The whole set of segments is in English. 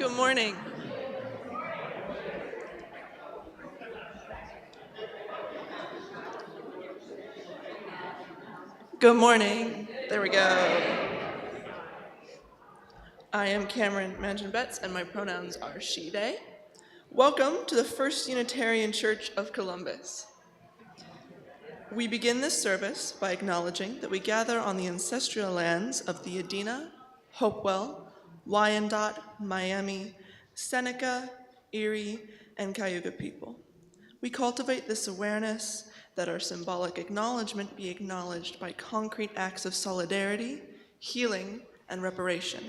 Good morning. Good morning. There we go. I am Cameron Mansion-Betts, and my pronouns are she, they. Welcome to the First Unitarian Church of Columbus. We begin this service by acknowledging that we gather on the ancestral lands of the Adena, Hopewell, Wyandotte, Miami, Seneca, Erie, and Cayuga people. We cultivate this awareness that our symbolic acknowledgement be acknowledged by concrete acts of solidarity, healing, and reparation.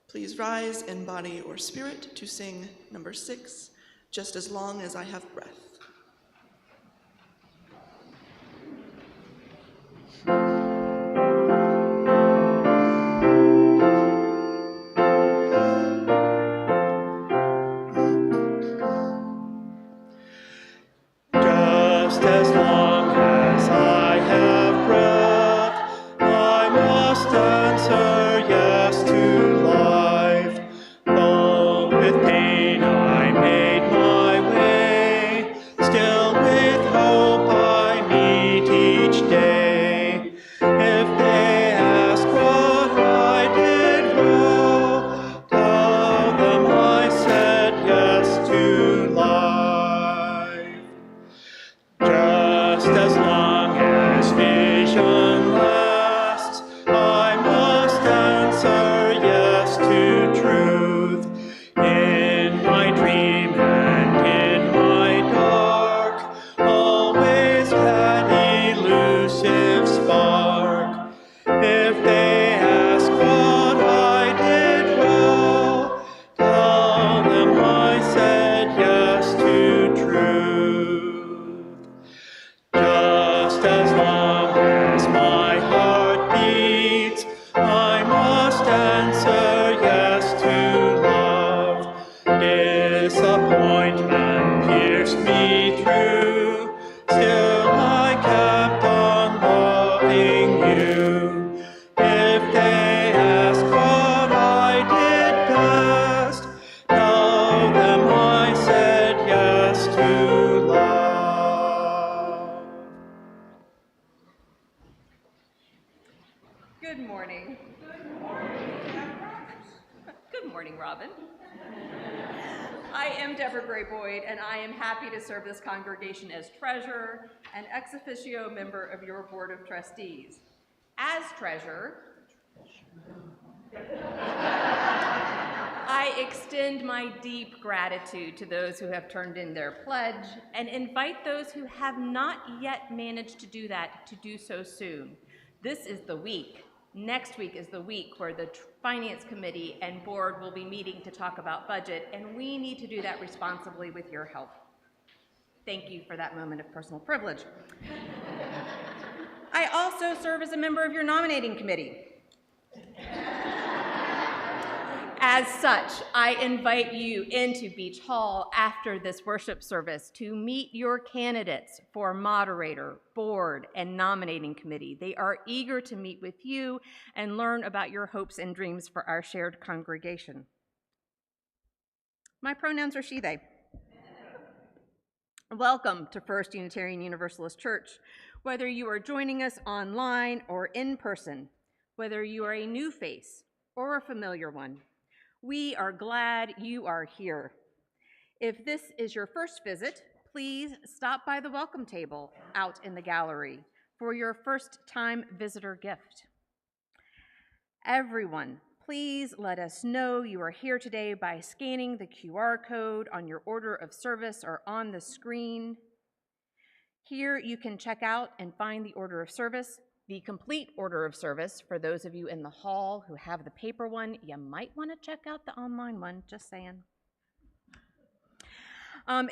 Please rise in body or spirit to sing number 6, Just as Long as I Have Breath. Just as long as I have breath, I must answer yes to life. Though with pain I made my way, still with hope I meet each day. If they ask what I did well, tell them I said yes to life. Just as long as vision lasts, I must answer yes to truth. In my dream and in my dark, always that elusive spark. If they ask what I did well, tell them I said yes to truth. Just as long as my heart beats, I must answer yes to love. Disappointment pierced me through, still I kept on loving you. If they ask what I did best, tell them I said yes to love. Good morning. Good morning, Robin. I am Deborah Gray-Boyd, and I am happy to serve this congregation as treasurer and ex officio member of your board of trustees. As treasurer, I extend my deep gratitude to those who have turned in their pledge and invite those who have not yet managed to do that to do so soon. This is the week. Next week is the week where the Finance Committee and board will be meeting to talk about budget, and we need to do that responsibly with your help. Thank you for that moment of personal privilege. I also serve as a member of your nominating committee. As such, I invite you into Beach Hall after this worship service to meet your candidates for moderator, board, and nominating committee. They are eager to meet with you and learn about your hopes and dreams for our shared congregation. My pronouns are she, they. Welcome to First Unitarian Universalist Church. Whether you are joining us online or in person, whether you are a new face or a familiar one, we are glad you are here. If this is your first visit, please stop by the welcome table out in the gallery for your first-time visitor gift. Everyone, please let us know you are here today by scanning the QR code on your order of service or on the screen. Here you can check out and find the order of service. The complete order of service, for those of you in the hall who have the paper one, you might want to check out the online one, just saying.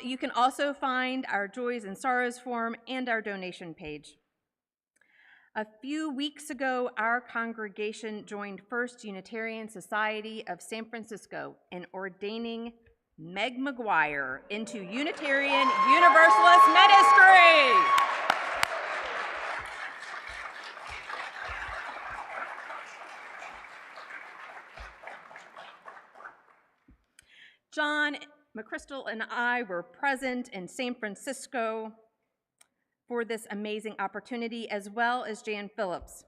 You can also find our Joys and Sorrows form and our donation page. A few weeks ago, our congregation joined First Unitarian Society of San Francisco in ordaining Meg McGuire into Unitarian Universalist ministry. John McChrystal and I were present in San Francisco for this amazing opportunity, as well as Jan Phillips,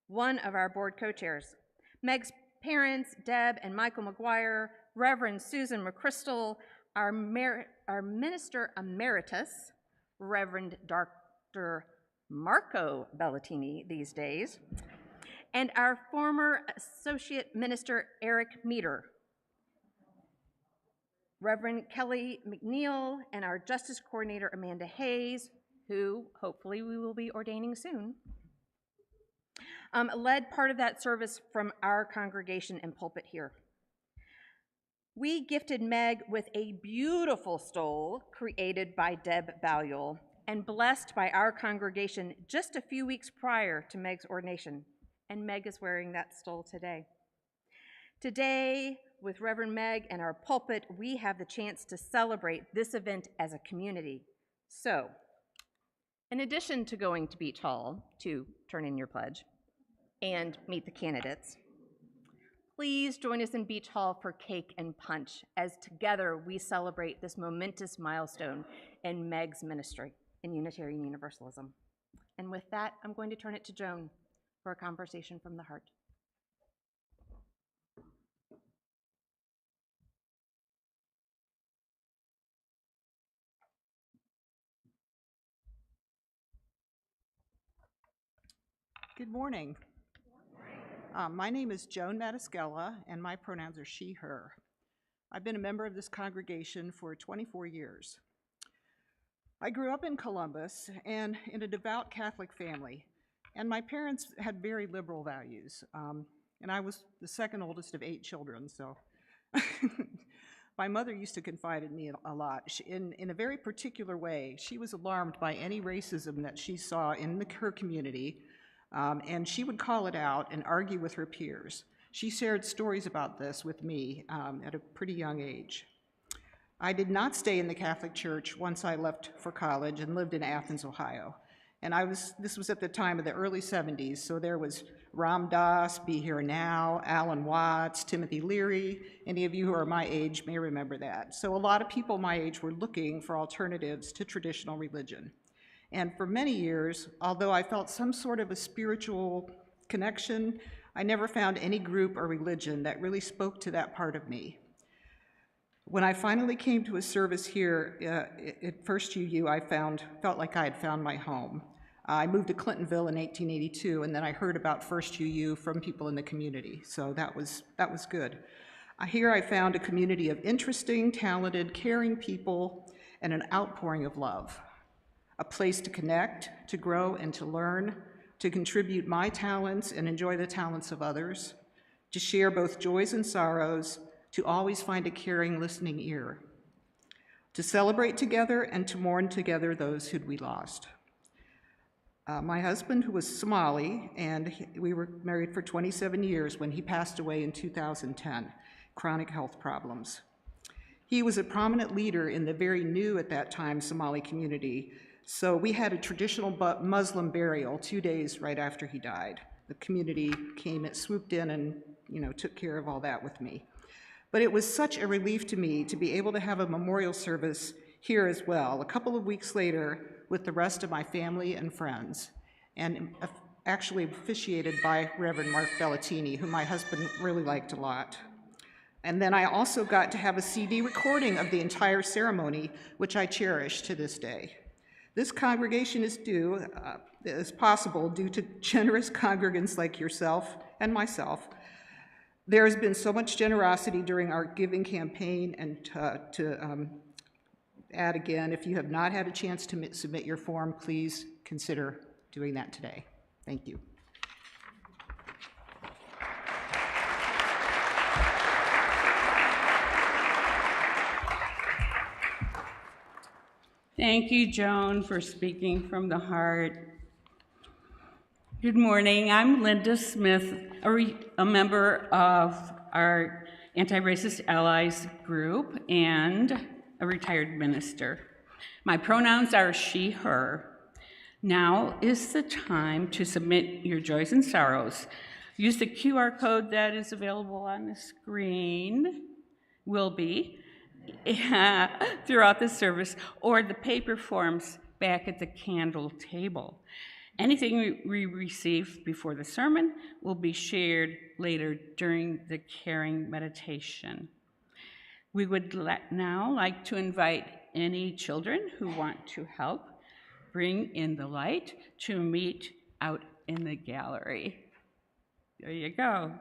one of our board co-chairs. Meg's parents, Deb and Michael McGuire, Reverend Susan McChrystal, our minister emeritus, Reverend Dr. Marco Bellatini these days, and our former associate minister, Eric Meter, Reverend Kelly McNeil, and our justice coordinator, Amanda Hayes, who hopefully we will be ordaining soon, led part of that service from our congregation and pulpit here. We gifted Meg with a beautiful stole created by Deb Balliol and blessed by our congregation just a few weeks prior to Meg's ordination, and Meg is wearing that stole today. Today, with Reverend Meg and our pulpit, we have the chance to celebrate this event as a community. So, in addition to going to Beach Hall to turn in your pledge and meet the candidates, please join us in Beach Hall for cake and punch as together we celebrate this momentous milestone in Meg's ministry in Unitarian Universalism. And with that, I'm going to turn it to Joan for a conversation from the heart. Good morning. My name is Joan Matascella, and my pronouns are she, her. I've been a member of this congregation for 24 years. I grew up in Columbus and in a devout Catholic family, and my parents had very liberal values. And I was the second oldest of 8 children, so my mother used to confide in me a lot. In a very particular way, she was alarmed by any racism that she saw in her community. And she would call it out and argue with her peers. She shared stories about this with me at a pretty young age. I did not stay in the Catholic Church once I left for college and lived in Athens, Ohio. And this was at the time of the early 70s, so there was Ram Dass, Be Here Now, Alan Watts, Timothy Leary. Any of you who are my age may remember that. So a lot of people my age were looking for alternatives to traditional religion. And for many years, although I felt some sort of a spiritual connection, I never found any group or religion that really spoke to that part of me. When I finally came to a service here at First UU, I felt like I had found my home. I moved to Clintonville in 1882, and then I heard about First UU from people in the community, so that was good. Here I found a community of interesting, talented, caring people and an outpouring of love. A place to connect, to grow, and to learn, to contribute my talents and enjoy the talents of others, to share both joys and sorrows, to always find a caring, listening ear, to celebrate together and to mourn together those who we lost. My husband, who was Somali, and we were married for 27 years when he passed away in 2010, chronic health problems. He was a prominent leader in the very new, at that time, Somali community. So we had a traditional Muslim burial 2 days right after he died. The community came and swooped in and, took care of all that with me. But it was such a relief to me to be able to have a memorial service here as well, a couple of weeks later with the rest of my family and friends, and actually officiated by Reverend Mark Bellatini, who my husband really liked a lot. And then I also got to have a CD recording of the entire ceremony, which I cherish to this day. This congregation is possible due to generous congregants like yourself and myself. There has been so much generosity during our giving campaign, and to add again, if you have not had a chance to submit your form, please consider doing that today. Thank you. Thank you, Joan, for speaking from the heart. Good morning. I'm Linda Smith, a member of our Anti-Racist Allies group and a retired minister. My pronouns are she, her. Now is the time to submit your joys and sorrows. Use the QR code that is available on the screen, throughout the service, or the paper forms back at the candle table. Anything we receive before the sermon will be shared later during the caring meditation. We would now like to invite any children who want to help bring in the light to meet out in the gallery. There you go.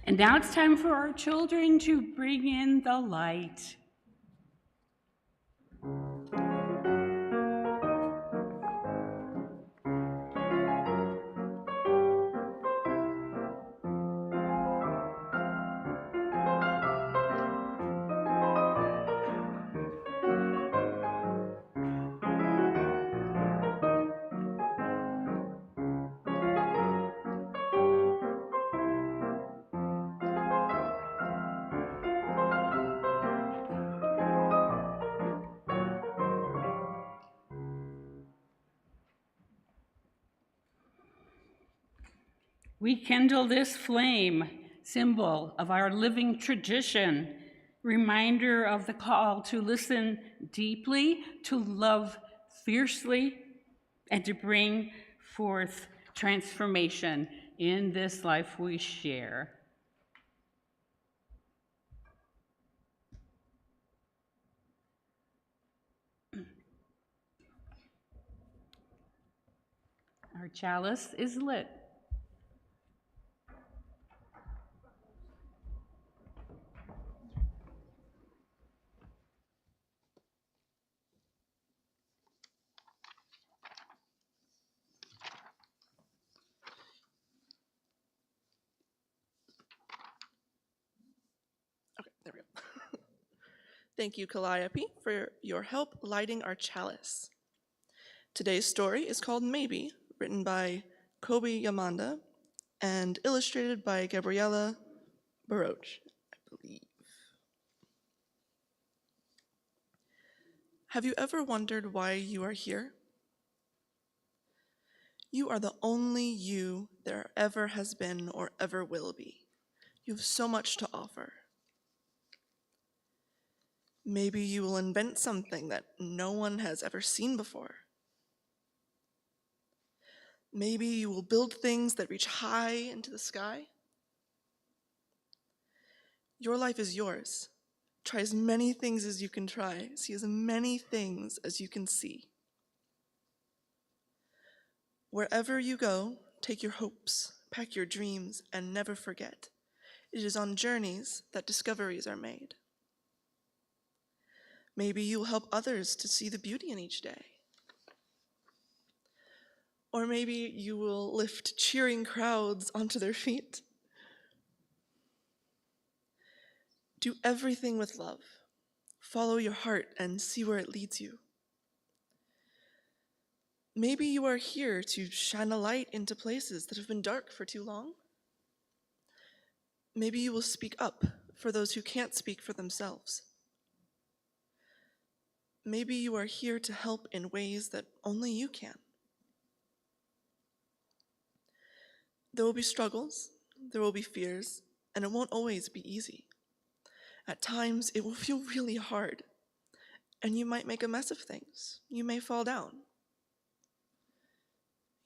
And now it's time for our children to bring in the light. We kindle this flame, symbol of our living tradition, reminder of the call to listen deeply, to love fiercely, and to bring forth transformation in this life we share. Our chalice is lit. Okay, there we go. Thank you, Calliope, for your help lighting our chalice. Today's story is called Maybe, written by Kobe Yamanda and illustrated by Gabriella Baroche, I believe. Have you ever wondered why you are here? You are the only you there ever has been or ever will be. You have so much to offer. Maybe you will invent something that no one has ever seen before. Maybe you will build things that reach high into the sky. Your life is yours. Try as many things as you can try. See as many things as you can see. Wherever you go, take your hopes, pack your dreams, and never forget. It is on journeys that discoveries are made. Maybe you will help others to see the beauty in each day. Or maybe you will lift cheering crowds onto their feet. Do everything with love. Follow your heart and see where it leads you. Maybe you are here to shine a light into places that have been dark for too long. Maybe you will speak up for those who can't speak for themselves. Maybe you are here to help in ways that only you can. There will be struggles, there will be fears, and it won't always be easy. At times, it will feel really hard, and you might make a mess of things. You may fall down.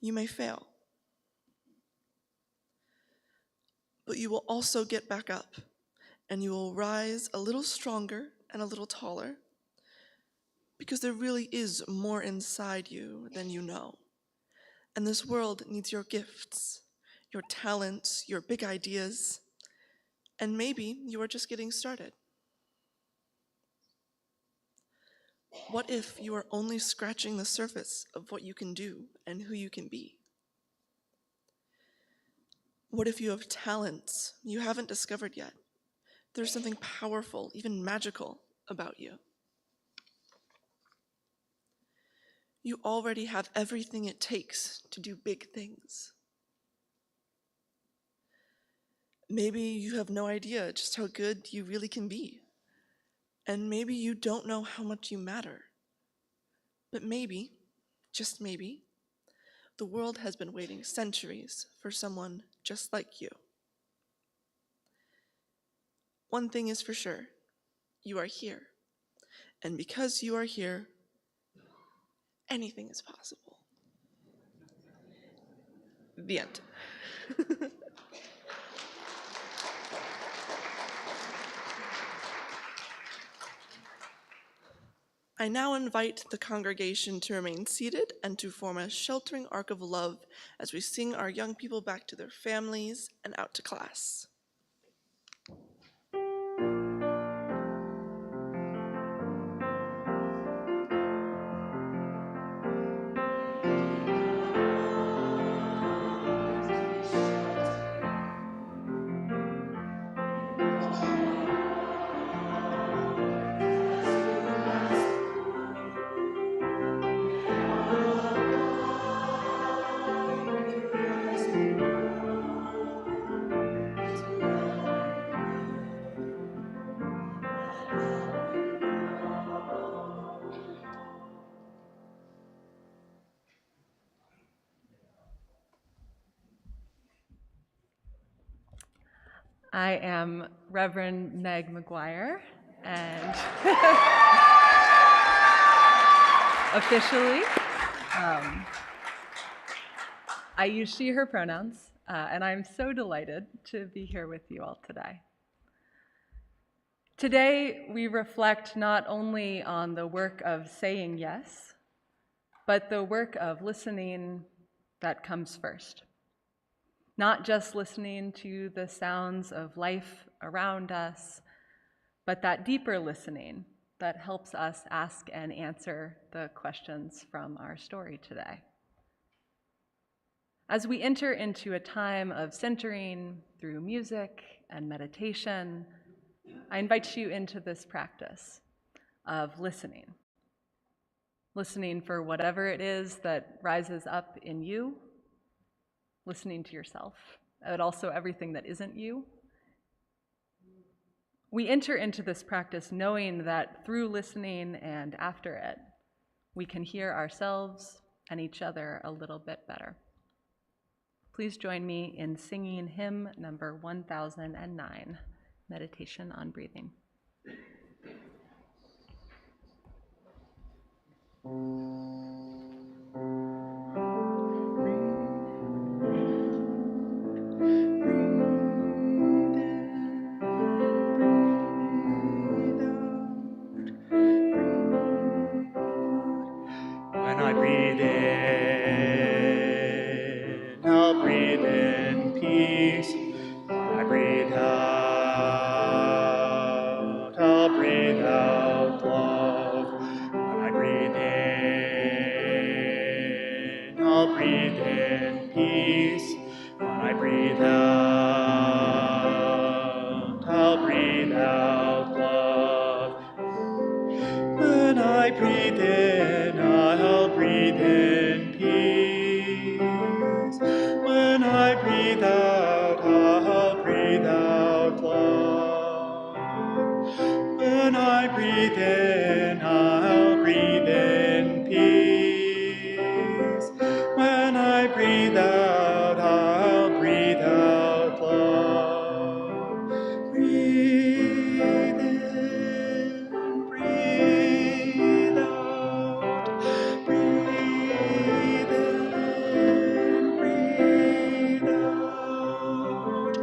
You may fail. But you will also get back up, and you will rise a little stronger and a little taller, because there really is more inside you than you know. And this world needs your gifts, your talents, your big ideas, and maybe you are just getting started. What if you are only scratching the surface of what you can do and who you can be? What if you have talents you haven't discovered yet? There's something powerful, even magical, about you. You already have everything it takes to do big things. Maybe you have no idea just how good you really can be. And maybe you don't know how much you matter. But maybe, just maybe, the world has been waiting centuries for someone just like you. One thing is for sure, you are here. And because you are here, anything is possible. The end. I now invite the congregation to remain seated and to form a sheltering arc of love as we sing our young people back to their families and out to class. I am Reverend Meg McGuire, and officially, I use she, her pronouns, and I'm so delighted to be here with you all today. Today, we reflect not only on the work of saying yes, but the work of listening that comes first. Not just listening to the sounds of life around us, but that deeper listening that helps us ask and answer the questions from our story today. As we enter into a time of centering through music and meditation, I invite you into this practice of listening. Listening for whatever it is that rises up in you, listening to yourself, but also everything that isn't you. We enter into this practice knowing that through listening and after it, we can hear ourselves and each other a little bit better. Please join me in singing hymn number 1009, Meditation on Breathing. When I breathe in, I'll breathe in peace. When I breathe out, I'll breathe out love. When I breathe in, breathe in peace. When I breathe out, I'll breathe out love. When I breathe in, I'll breathe in peace. When I breathe out, I'll breathe out love. When I breathe in, I'll breathe in peace. When I breathe out, I'll breathe out love. Breathe in, breathe out. Breathe in, breathe out.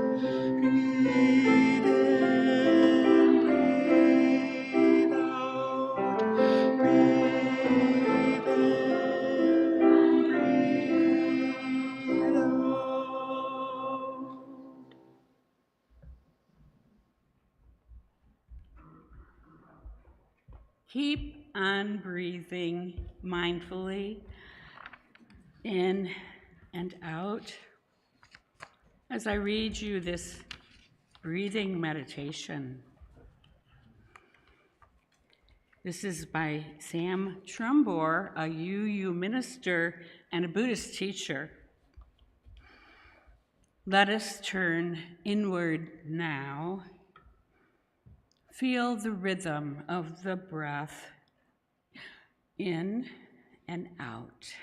Breathe in, breathe out. Breathe in, breathe out. Keep on breathing mindfully in and out as I read you this breathing meditation. This is by Sam Trumbore, a UU minister and a Buddhist teacher. Let us turn inward now. Feel the rhythm of the breath in and out.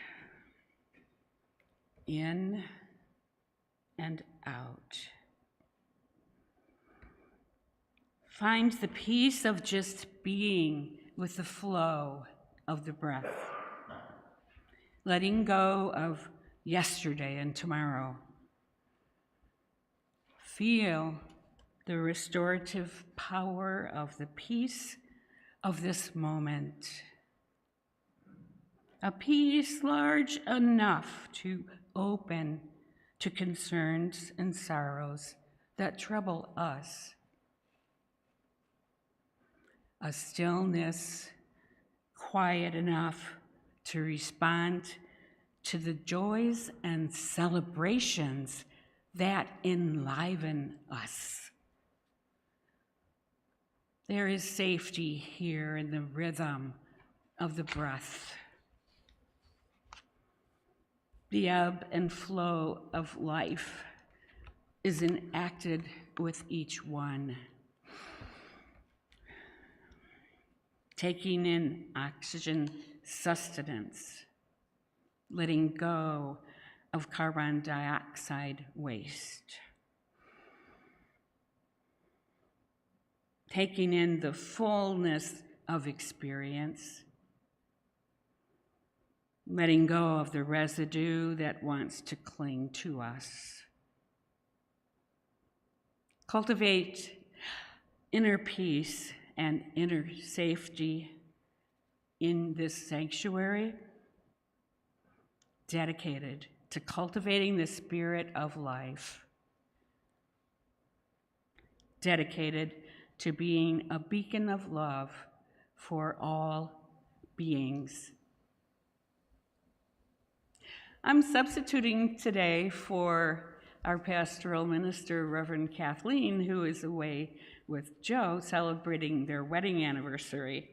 In and out. Find the peace of just being with the flow of the breath, letting go of yesterday and tomorrow. Feel the restorative power of the peace of this moment. A peace large enough to open to concerns and sorrows that trouble us. A stillness quiet enough to respond to the joys and celebrations that enliven us. There is safety here in the rhythm of the breath. The ebb and flow of life is enacted with each one. Taking in oxygen sustenance, letting go of carbon dioxide waste. Taking in the fullness of experience, letting go of the residue that wants to cling to us. Cultivate inner peace and inner safety in this sanctuary, dedicated to cultivating the spirit of life, dedicated to being a beacon of love for all beings. I'm substituting today for our pastoral minister, Reverend Kathleen, who is away with Joe celebrating their wedding anniversary.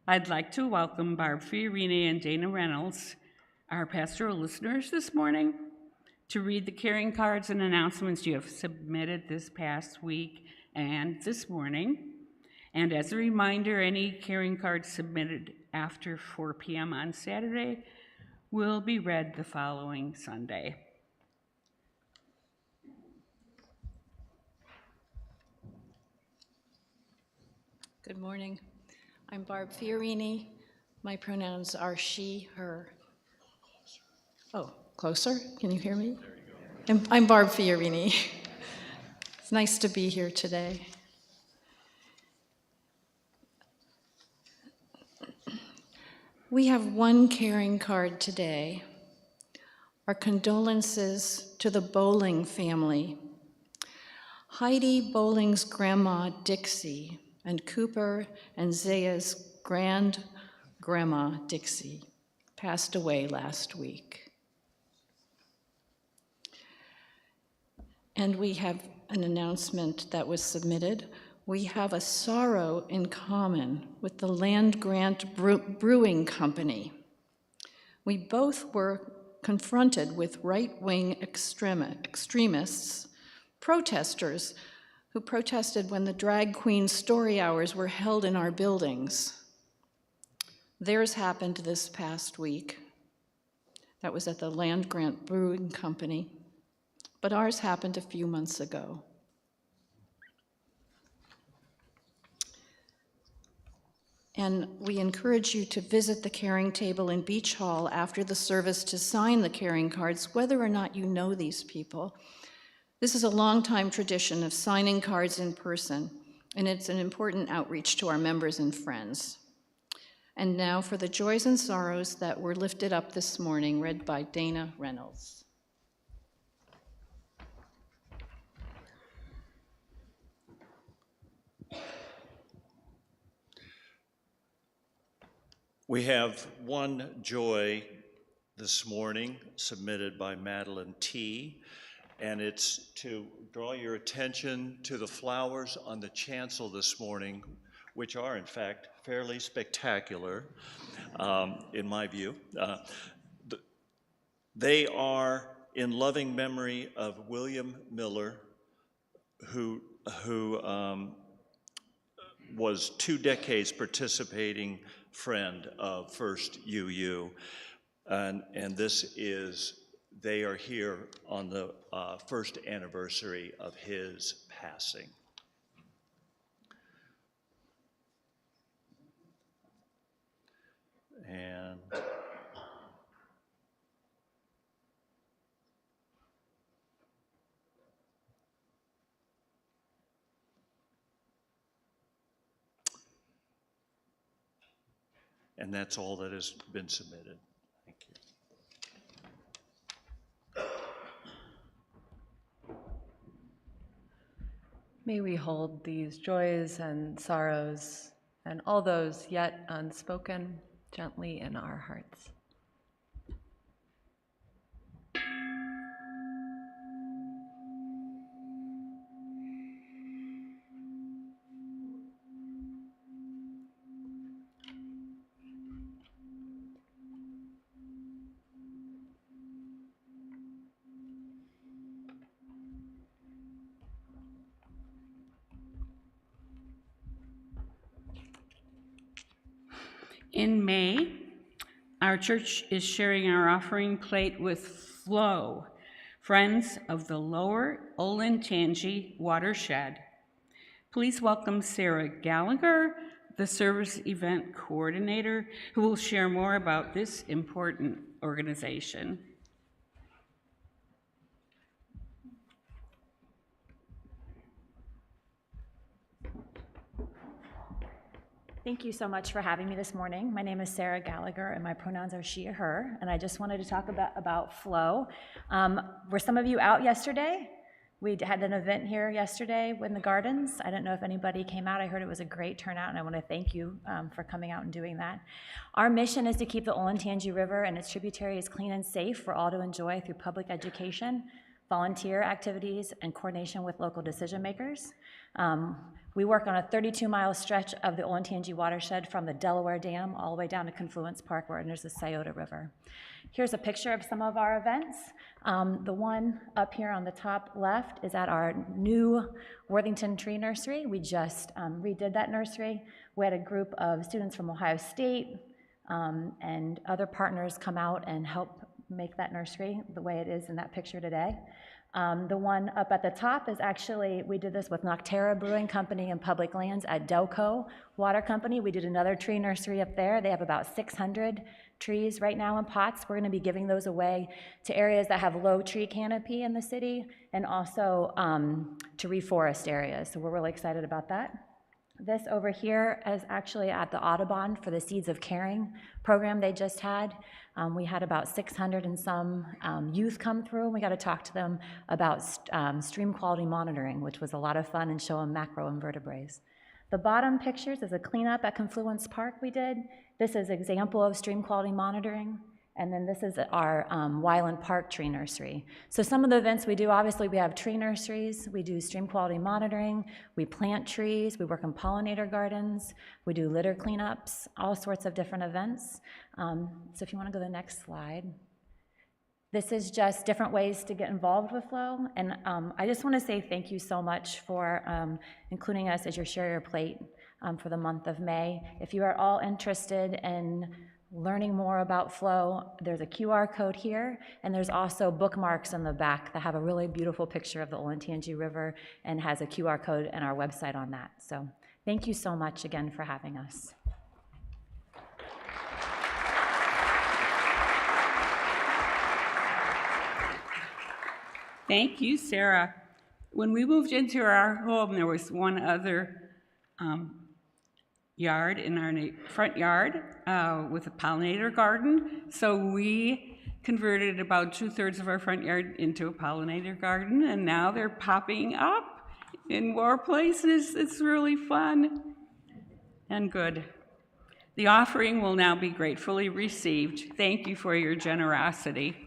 I'd like to welcome Barb Fiorini and Dana Reynolds, our pastoral listeners this morning, to read the caring cards and announcements you have submitted this past week and this morning. And as a reminder, any caring cards submitted after 4 p.m. on Saturday will be read the following Sunday. Good morning. I'm Barb Fiorini. My pronouns are she, her. Oh, closer? Can you hear me? I'm Barb Fiorini. It's nice to be here today. We have one caring card today. Our condolences to the Bowling family. Heidi Bowling's grandma, Dixie, and Cooper and Zaya's grand-grandma, Dixie, passed away last week. And we have an announcement that was submitted. We have a sorrow in common with the Land Grant Brewing Company. We both were confronted with right-wing extremists, protesters who protested when the drag queen story hours were held in our buildings. Theirs happened this past week. That was at the Land Grant Brewing Company, but ours happened a few months ago. And we encourage you to visit the caring table in Beach Hall after the service to sign the caring cards, whether or not you know these people. This is a long-time tradition of signing cards in person, and it's an important outreach to our members and friends. And now for the joys and sorrows that were lifted up this morning, read by Dana Reynolds. We have one joy this morning submitted by Madeline T., and it's to draw your attention to the flowers on the chancel this morning, which are in fact fairly spectacular in my view. They are in loving memory of William Miller, who was 2 decades participating friend of First UU, and they are here on the first anniversary of his passing. And that's all that has been submitted. Thank you. May we hold these joys and sorrows and all those yet unspoken gently in our hearts. In May, our church is sharing our offering plate with Flow, Friends of the Lower Olentangy Watershed. Please welcome Sarah Gallagher, the service event coordinator, who will share more about this important organization. Thank you so much for having me this morning. My name is Sarah Gallagher, and my pronouns are she, her, and I just wanted to talk about Flow. Were some of you out yesterday? We had an event here yesterday in the gardens. I don't know if anybody came out. I heard it was a great turnout, and I want to thank you for coming out and doing that. Our mission is to keep the Olentangy River and its tributaries clean and safe for all to enjoy through public education, volunteer activities, and coordination with local decision makers. We work on a 32-mile stretch of the Olentangy watershed from the Delaware Dam all the way down to Confluence Park where there's the Scioto River. Here's a picture of some of our events. The one up here on the top left is at our new Worthington Tree Nursery. We just redid that nursery. We had a group of students from Ohio State and other partners come out and help make that nursery the way it is in that picture today. The one up at the top is actually, we did this with Nocterra Brewing Company and Public Lands at Delco Water Company. We did another tree nursery up there. They have about 600 trees right now in pots. We're going to be giving those away to areas that have low tree canopy in the city and also to reforest areas. So we're really excited about that. This over here is actually at the Audubon for the Seeds of Caring program they just had. We had about 600 and some youth come through, and we got to talk to them about stream quality monitoring, which was a lot of fun, and show them macroinvertebrates. The bottom pictures is a cleanup at Confluence Park we did, This is an example of stream quality monitoring. And then this is our Wyland Park tree nursery. So some of the events we do, obviously we have tree nurseries, we do stream quality monitoring, we plant trees, we work in pollinator gardens, we do litter cleanups, all sorts of different events. So if you want to go to the next slide. This is just different ways to get involved with Flow. And I just want to say thank you so much for including us as your Share Your Plate for the month of May. If you are all interested in learning more about Flow, there's a QR code here, and there's also bookmarks in the back that have a really beautiful picture of the Olentangy River and has a QR code and our website on that. So thank you so much again for having us. Thank you, Sarah. When we moved into our home, there was one other yard in our front yard with a pollinator garden. So we converted about 2/3 of our front yard into a pollinator garden, and now they're popping up in more places. It's really fun and good. The offering will now be gratefully received. Thank you for your generosity.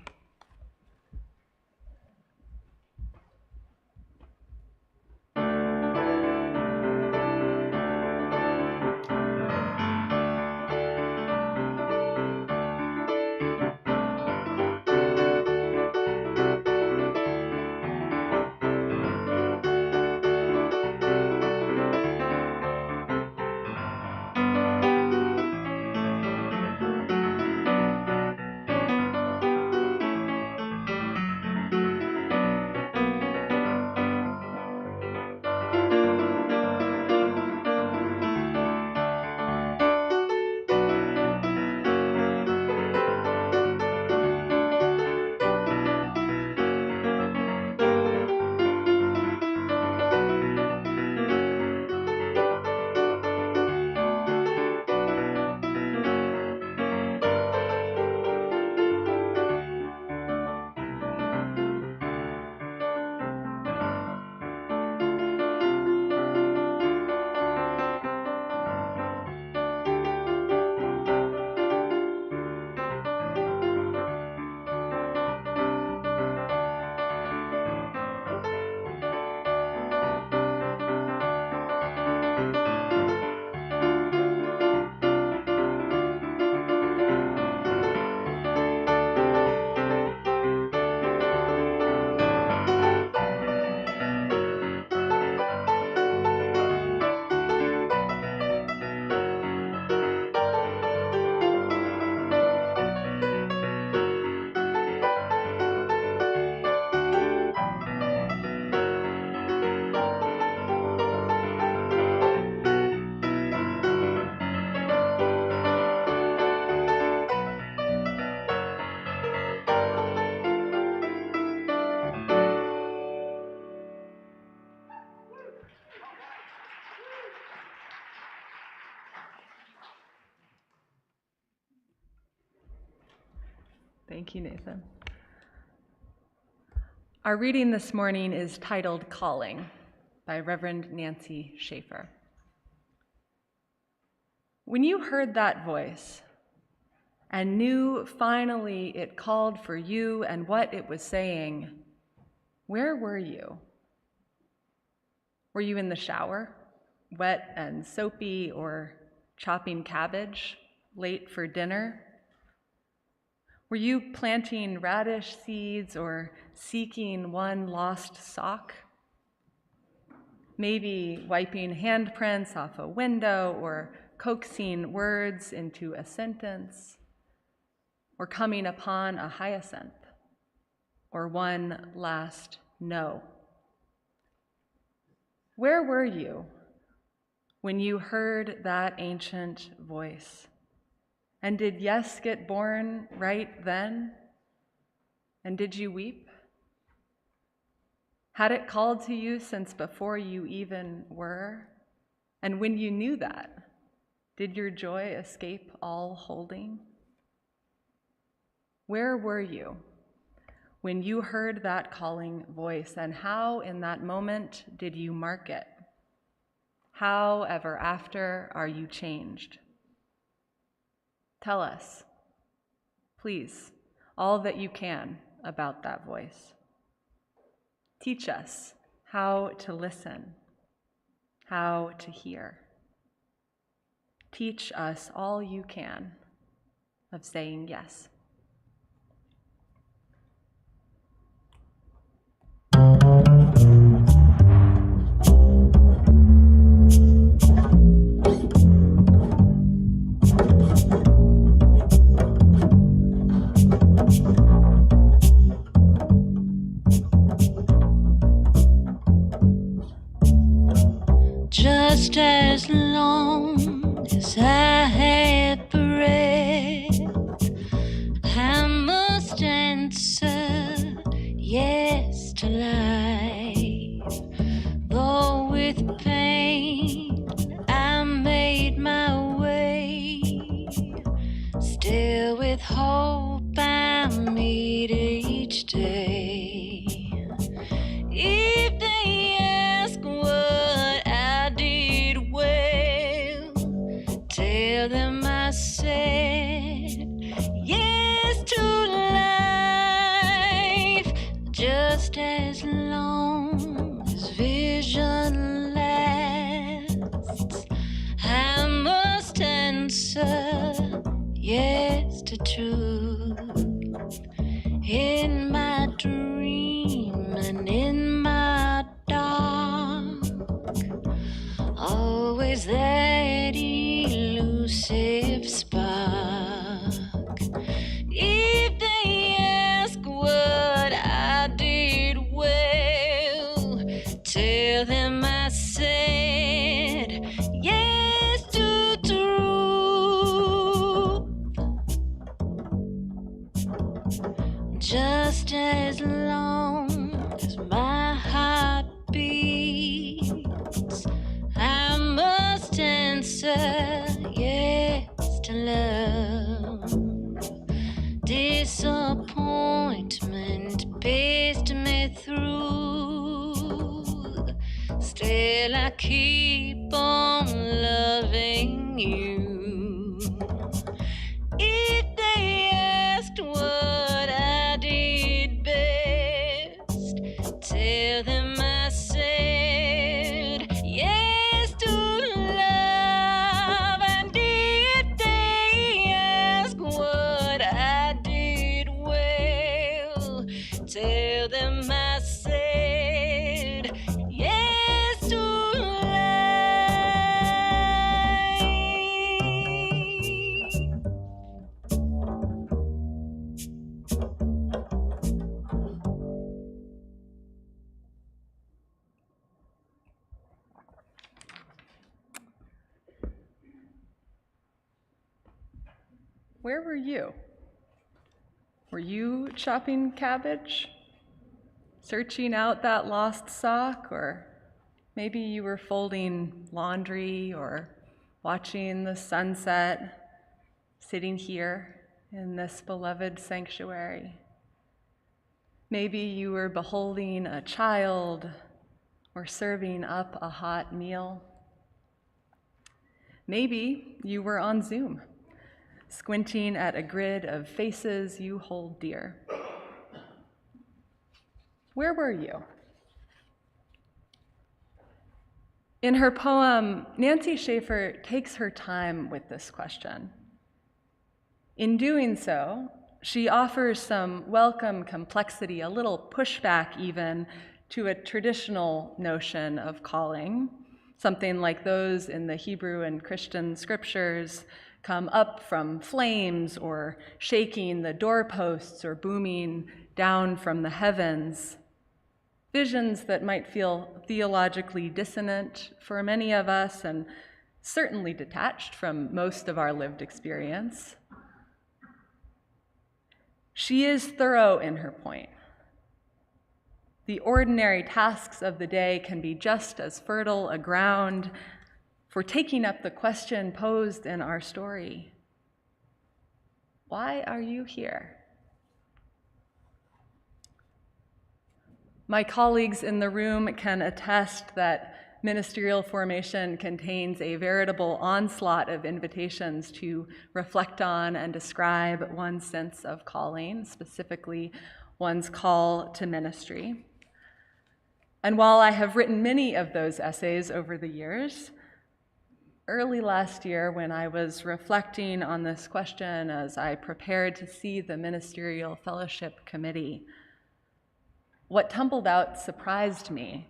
Thank you, Nathan. Our reading this morning is titled Calling by Reverend Nancy Shaffer. When you heard that voice and knew finally it called for you and what it was saying, where were you? Were you in the shower, wet and soapy, or chopping cabbage, late for dinner? Were you planting radish seeds or seeking one lost sock? Maybe wiping handprints off a window or coaxing words into a sentence, or coming upon a hyacinth, or one last no. Where were you when you heard that ancient voice? And did yes get born right then? And did you weep? Had it called to you since before you even were? And when you knew that, did your joy escape all holding? Where were you when you heard that calling voice, and how in that moment did you mark it? How ever after are you changed? Tell us, please, all that you can about that voice. Teach us how to listen, how to hear. Teach us all you can of saying yes. Just as long as I have breath, I must answer yes to life. Though with pain I made my way, still with hope I meet each day. If they ask what I did well, tell them I said yes to life. Just as long as vision lasts, I must answer yes to truth. In my dream and in my dark, always that elusive spark. If they ask what I did well, tell them I said yes to truth. Just as long as my heart beats, I must answer yes to love. Disappointment paced me through, still I keep on loving you. If they asked what I did best, tell them I said yes to love. And if they ask what I did well, tell them I said yes to life. Where were you? Were you chopping cabbage? Searching out that lost sock? Or maybe you were folding laundry or watching the sunset, sitting here in this beloved sanctuary. Maybe you were beholding a child or serving up a hot meal. Maybe you were on Zoom, squinting at a grid of faces you hold dear. Where were you? In her poem, Nancy Shaffer takes her time with this question. In doing so, she offers some welcome complexity, a little pushback even, to a traditional notion of calling, something like those in the Hebrew and Christian scriptures, come up from flames or shaking the doorposts or booming down from the heavens. Visions that might feel theologically dissonant for many of us and certainly detached from most of our lived experience. She is thorough in her point. The ordinary tasks of the day can be just as fertile a ground for taking up the question posed in our story. Why are you here? My colleagues in the room can attest that ministerial formation contains a veritable onslaught of invitations to reflect on and describe one's sense of calling, specifically one's call to ministry. And while I have written many of those essays over the years, early last year when I was reflecting on this question as I prepared to see the Ministerial Fellowship Committee, what tumbled out surprised me,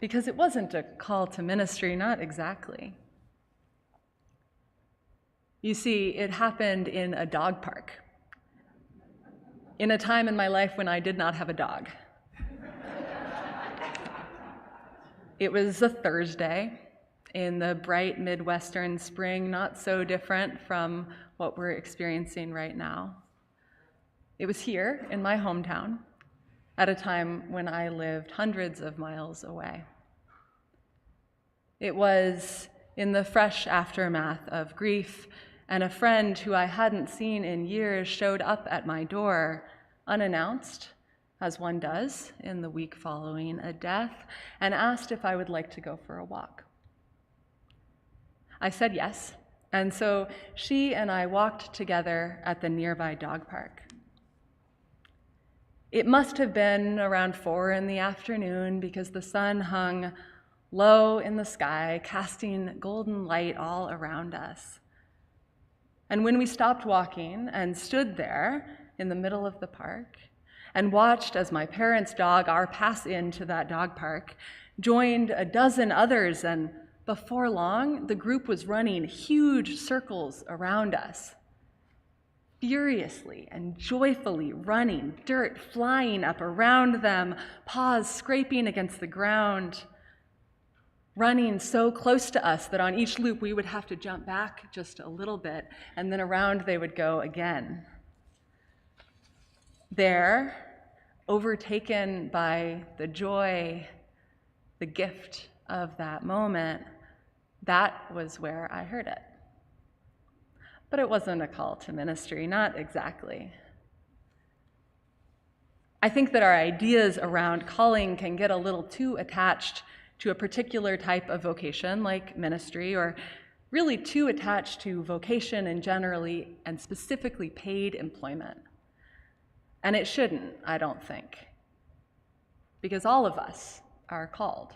because it wasn't a call to ministry, not exactly. You see, it happened in a dog park, in a time in my life when I did not have a dog. It was a Thursday in the bright Midwestern spring, not so different from what we're experiencing right now. It was here in my hometown at a time when I lived hundreds of miles away. It was in the fresh aftermath of grief, and a friend who I hadn't seen in years showed up at my door unannounced, as one does in the week following a death, and asked if I would like to go for a walk. I said yes, and so she and I walked together at the nearby dog park. It must have been around 4 p.m. because the sun hung low in the sky, casting golden light all around us. And when we stopped walking and stood there in the middle of the park and watched as my parents' dog, our pass into that dog park, joined a dozen others, and before long, the group was running huge circles around us, furiously and joyfully running, dirt flying up around them, paws scraping against the ground, running so close to us that on each loop we would have to jump back just a little bit, and then around they would go again. There, overtaken by the joy, the gift of that moment, that was where I heard it. But it wasn't a call to ministry, not exactly. I think that our ideas around calling can get a little too attached to a particular type of vocation like ministry, or really too attached to vocation and generally and specifically paid employment. And it shouldn't, I don't think, because all of us are called.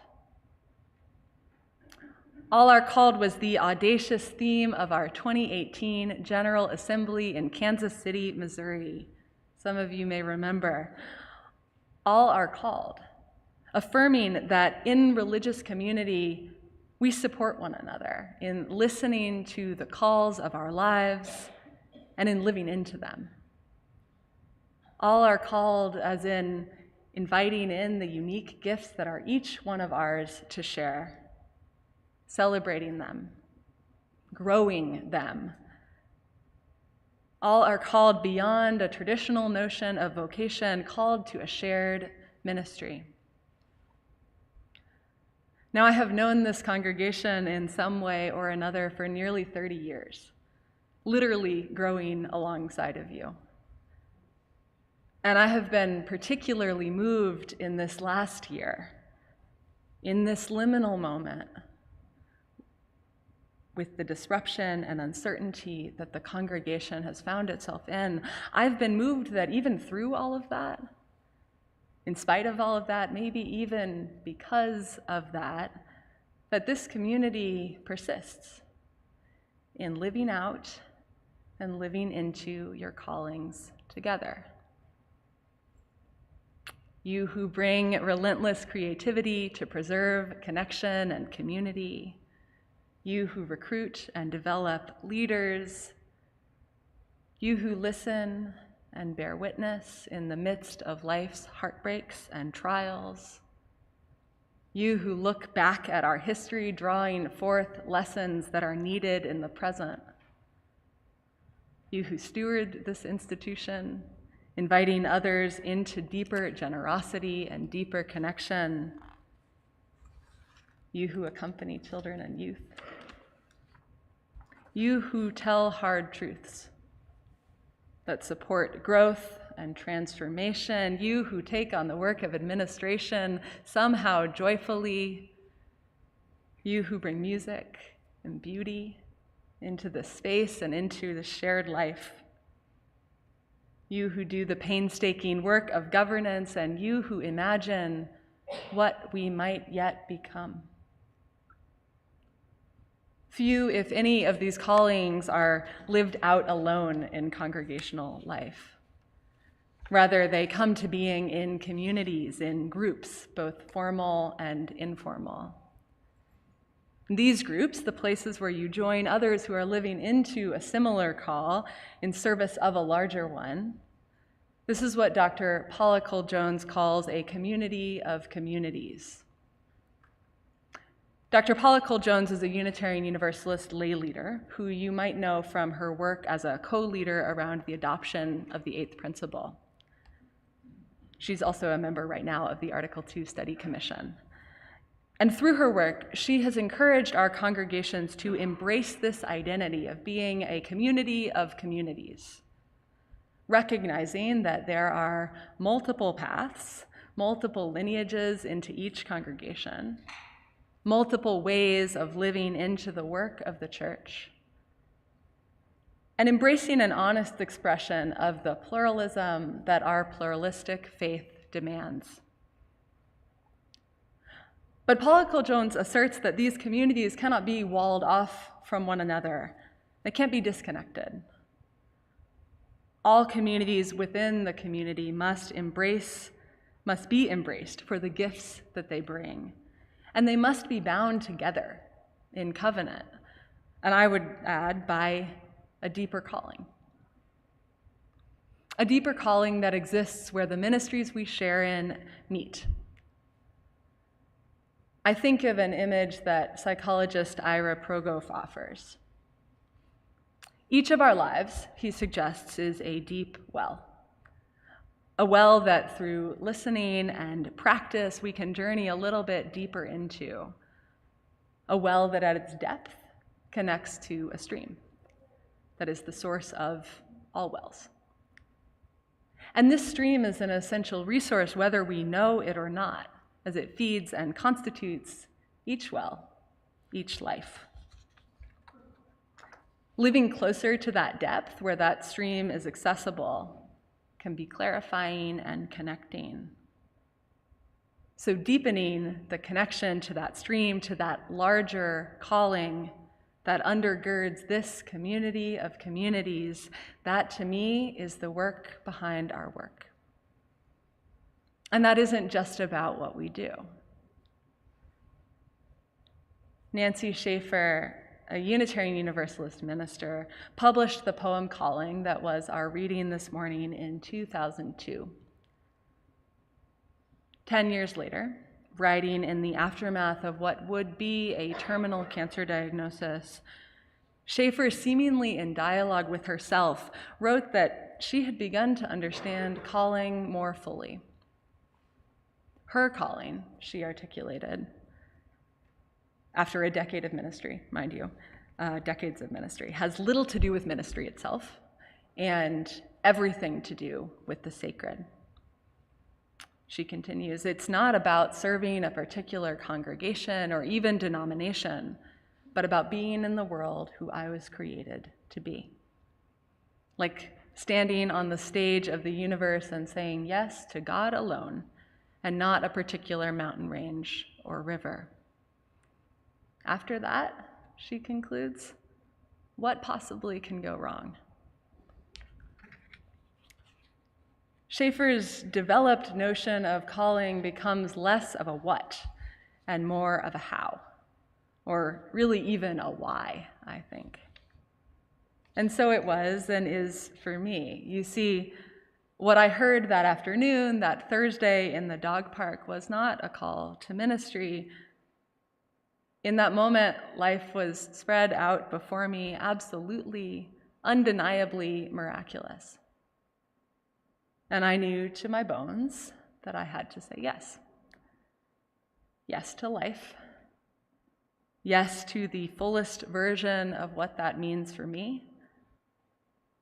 All Are Called was the audacious theme of our 2018 General Assembly in Kansas City, Missouri. Some of you may remember. All are called, affirming that in religious community, we support one another in listening to the calls of our lives and in living into them. All are called as in inviting in the unique gifts that are each one of ours to share, celebrating them, growing them. All are called beyond a traditional notion of vocation, called to a shared ministry. Now, I have known this congregation in some way or another for nearly 30 years, literally growing alongside of you. And I have been particularly moved in this last year, in this liminal moment, with the disruption and uncertainty that the congregation has found itself in. I've been moved that even through all of that, in spite of all of that, maybe even because of that, that this community persists in living out and living into your callings together. You who bring relentless creativity to preserve connection and community, you who recruit and develop leaders, you who listen and bear witness in the midst of life's heartbreaks and trials, you who look back at our history, drawing forth lessons that are needed in the present, you who steward this institution, inviting others into deeper generosity and deeper connection, you who accompany children and youth, you who tell hard truths that support growth and transformation, you who take on the work of administration somehow joyfully, you who bring music and beauty into the space and into the shared life, you who do the painstaking work of governance, and you who imagine what we might yet become. Few, if any, of these callings are lived out alone in congregational life. Rather, they come to being in communities, in groups, both formal and informal. These groups, the places where you join others who are living into a similar call in service of a larger one, this is what Dr. Paula Cole-Jones calls a community of communities. Dr. Paula Cole-Jones is a Unitarian Universalist lay leader who you might know from her work as a co-leader around the adoption of the eighth principle. She's also a member right now of the Article 2 Study Commission. And through her work, she has encouraged our congregations to embrace this identity of being a community of communities, recognizing that there are multiple paths, multiple lineages into each congregation, multiple ways of living into the work of the church, and embracing an honest expression of the pluralism that our pluralistic faith demands. But Paula Cole-Jones asserts that these communities cannot be walled off from one another. They can't be disconnected. All communities within the community must be embraced for the gifts that they bring. And they must be bound together in covenant. And I would add, by a deeper calling. A deeper calling that exists where the ministries we share in meet. I think of an image that psychologist Ira Progoff offers. Each of our lives, he suggests, is a deep well. A well that through listening and practice we can journey a little bit deeper into. A well that at its depth connects to a stream that is the source of all wells. And this stream is an essential resource whether we know it or not, as it feeds and constitutes each well, each life. Living closer to that depth where that stream is accessible can be clarifying and connecting. So deepening the connection to that stream, to that larger calling that undergirds this community of communities, that to me is the work behind our work. And that isn't just about what we do. Nancy Shaffer, a Unitarian Universalist minister, published the poem Calling that was our reading this morning in 2002. 10 years later, writing in the aftermath of what would be a terminal cancer diagnosis, Shaffer, seemingly in dialogue with herself, wrote that she had begun to understand calling more fully. Her calling, she articulated, after a decade of ministry, mind you, decades of ministry, has little to do with ministry itself and everything to do with the sacred. She continues, it's not about serving a particular congregation or even denomination, but about being in the world who I was created to be. Like standing on the stage of the universe and saying yes to God alone and not a particular mountain range or river. After that, she concludes, what possibly can go wrong? Shaffer's developed notion of calling becomes less of a what and more of a how, or really even a why, I think. And so it was and is for me. You see, what I heard that afternoon, that Thursday in the dog park, was not a call to ministry. In that moment, life was spread out before me, absolutely, undeniably miraculous. And I knew to my bones that I had to say yes. Yes to life. Yes to the fullest version of what that means for me.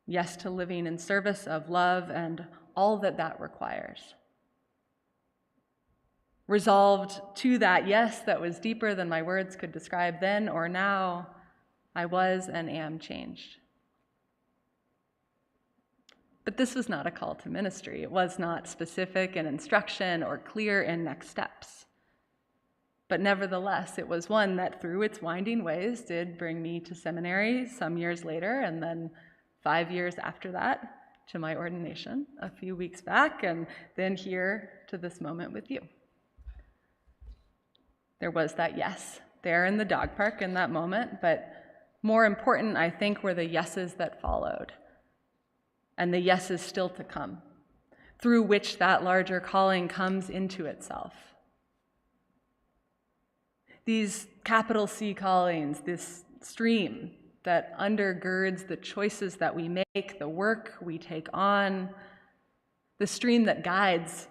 Yes to living in service of love and all that that requires. resolved to that yes that was deeper than my words could describe then or now, I was and am changed. But this was not a call to ministry. It was not specific in instruction or clear in next steps. But nevertheless, it was one that through its winding ways did bring me to seminary some years later, and then 5 years after that to my ordination a few weeks back, and then here to this moment with you. There was that yes there in the dog park in that moment, but more important, I think, were the yeses that followed, and the yeses still to come, through which that larger calling comes into itself. These capital C callings, this stream that undergirds the choices that we make, the work we take on, the stream that guides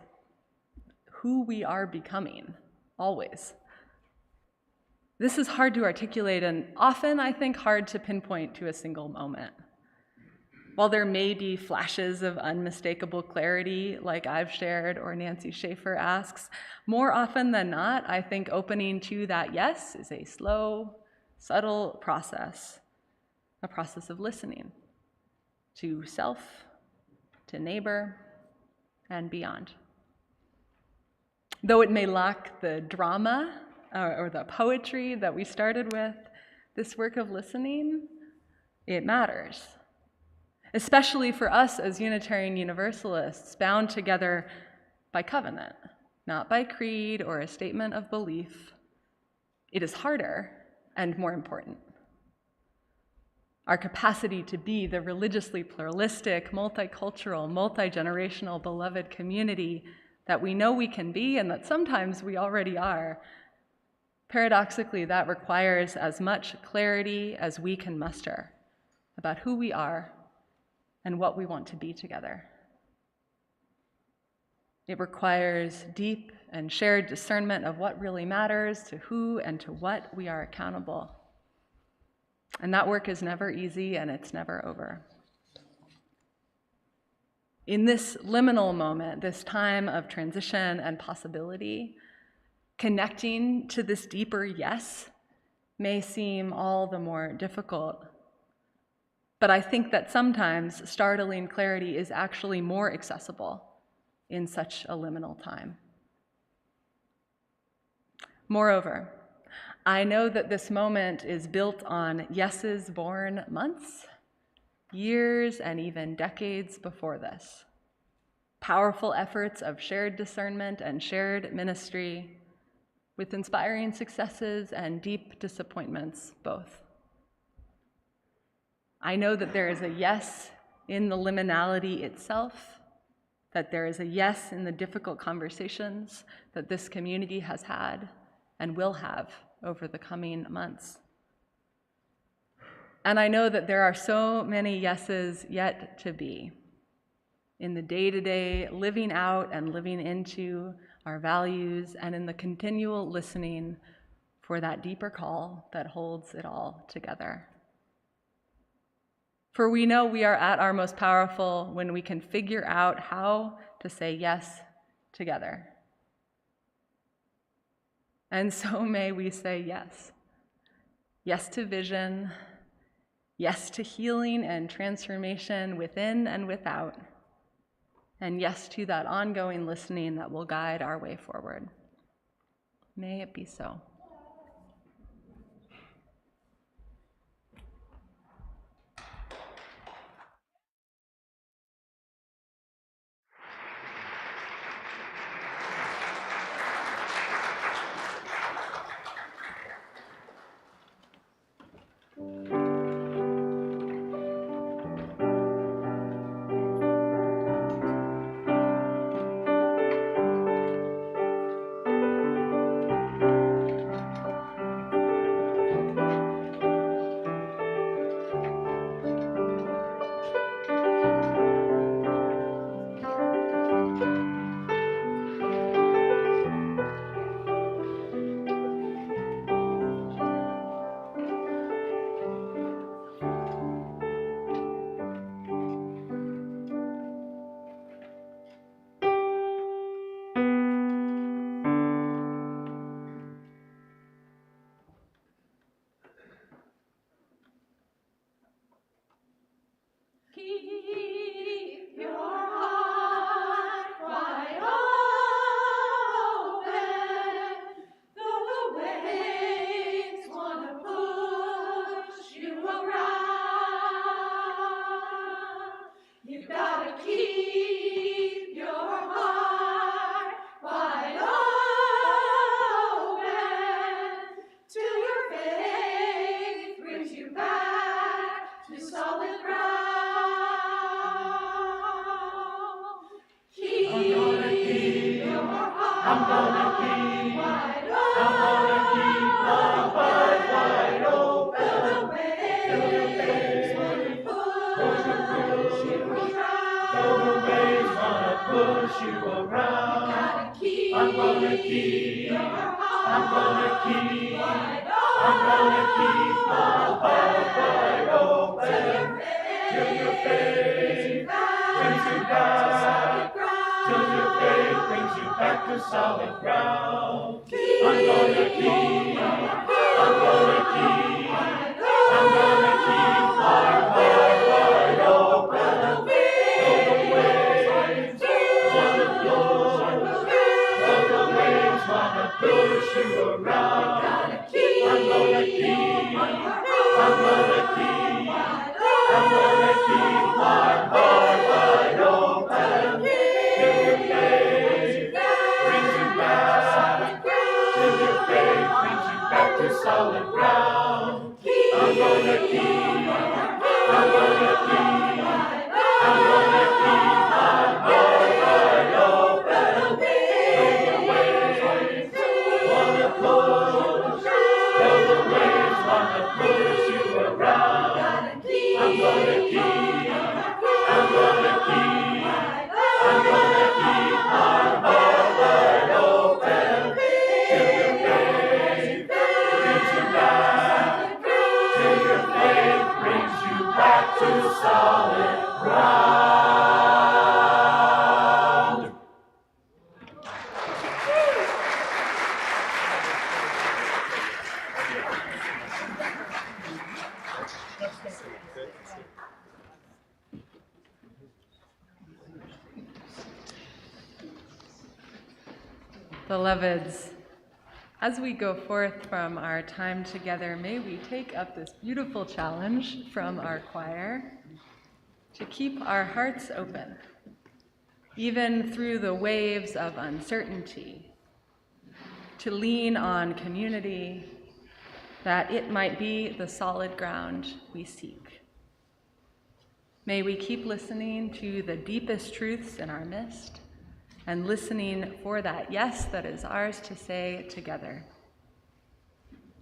who we are becoming, always. This is hard to articulate and often, I think, hard to pinpoint to a single moment. While there may be flashes of unmistakable clarity, like I've shared or Nancy Shaffer asks, more often than not, I think opening to that yes is a slow, subtle process, a process of listening to self, to neighbor, and beyond. Though it may lack the drama or the poetry that we started with, this work of listening, it matters. Especially for us as Unitarian Universalists, bound together by covenant, not by creed or a statement of belief. It is harder and more important. Our capacity to be the religiously pluralistic, multicultural, multi-generational, beloved community that we know we can be and that sometimes we already are, paradoxically, that requires as much clarity as we can muster about who we are and what we want to be together. It requires deep and shared discernment of what really matters, to who and to what we are accountable. And that work is never easy and it's never over. In this liminal moment, this time of transition and possibility, connecting to this deeper yes may seem all the more difficult. But I think that sometimes startling clarity is actually more accessible in such a liminal time. Moreover, I know that this moment is built on yeses born months, years, and even decades before this. Powerful efforts of shared discernment and shared ministry, with inspiring successes and deep disappointments both. I know that there is a yes in the liminality itself, that there is a yes in the difficult conversations that this community has had and will have over the coming months. And I know that there are so many yeses yet to be in the day-to-day living out and living into our values and in the continual listening for that deeper call that holds it all together. For we know we are at our most powerful when we can figure out how to say yes together. And so may we say yes. Yes to vision, yes to healing and transformation within and without, and yes to that ongoing listening that will guide our way forward. May it be so. Beloveds, as we go forth from our time together, may we take up this beautiful challenge from our choir to keep our hearts open, even through the waves of uncertainty, to lean on community, that it might be the solid ground we seek. May we keep listening to the deepest truths in our midst, and listening for that yes that is ours to say together.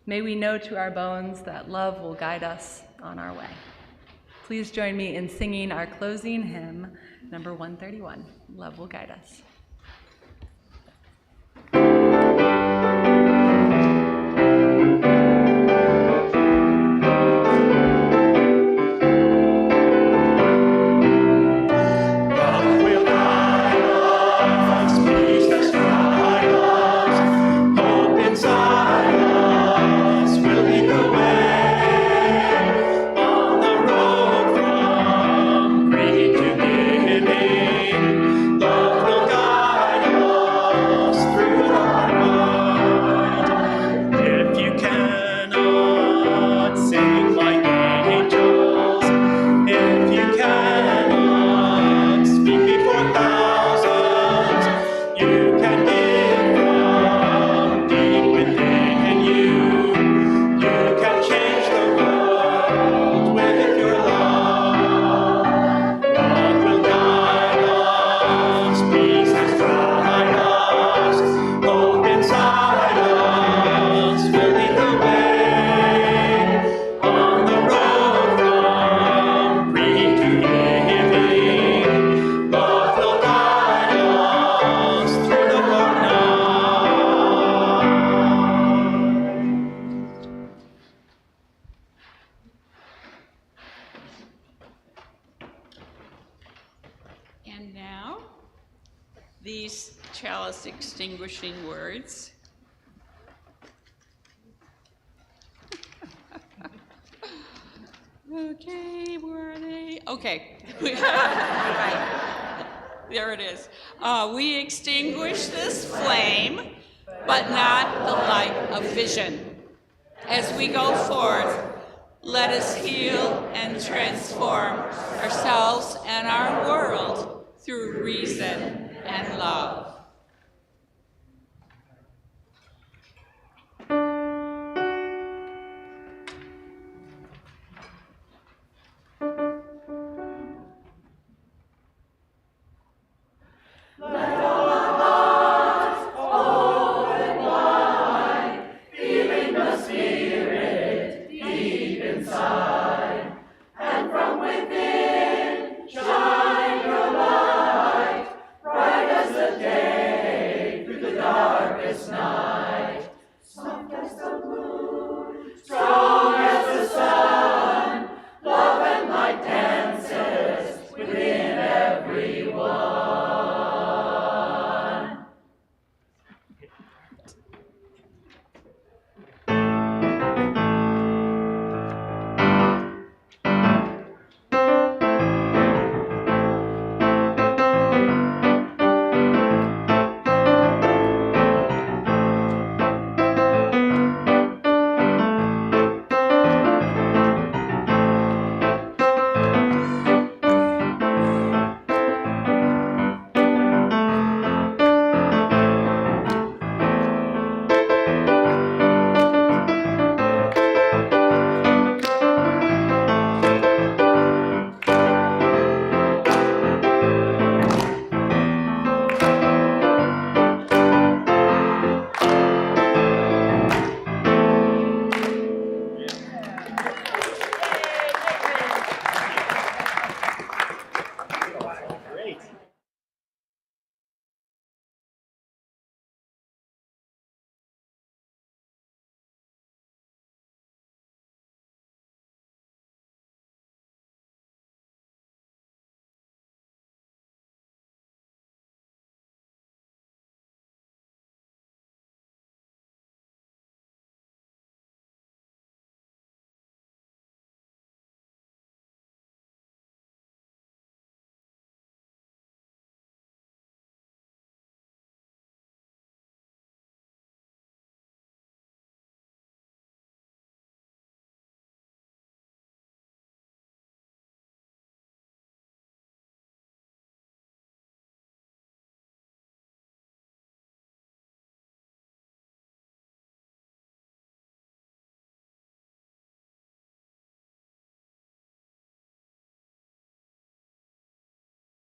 May we know to our bones that love will guide us on our way. Please join me in singing our closing hymn, number 131, Love Will Guide Us. And now, these chalice extinguishing words. Okay, where are they? Okay. There it is. We extinguish this flame, but not the light of vision. As we go forth, let us heal and transform ourselves and our world through reason and love.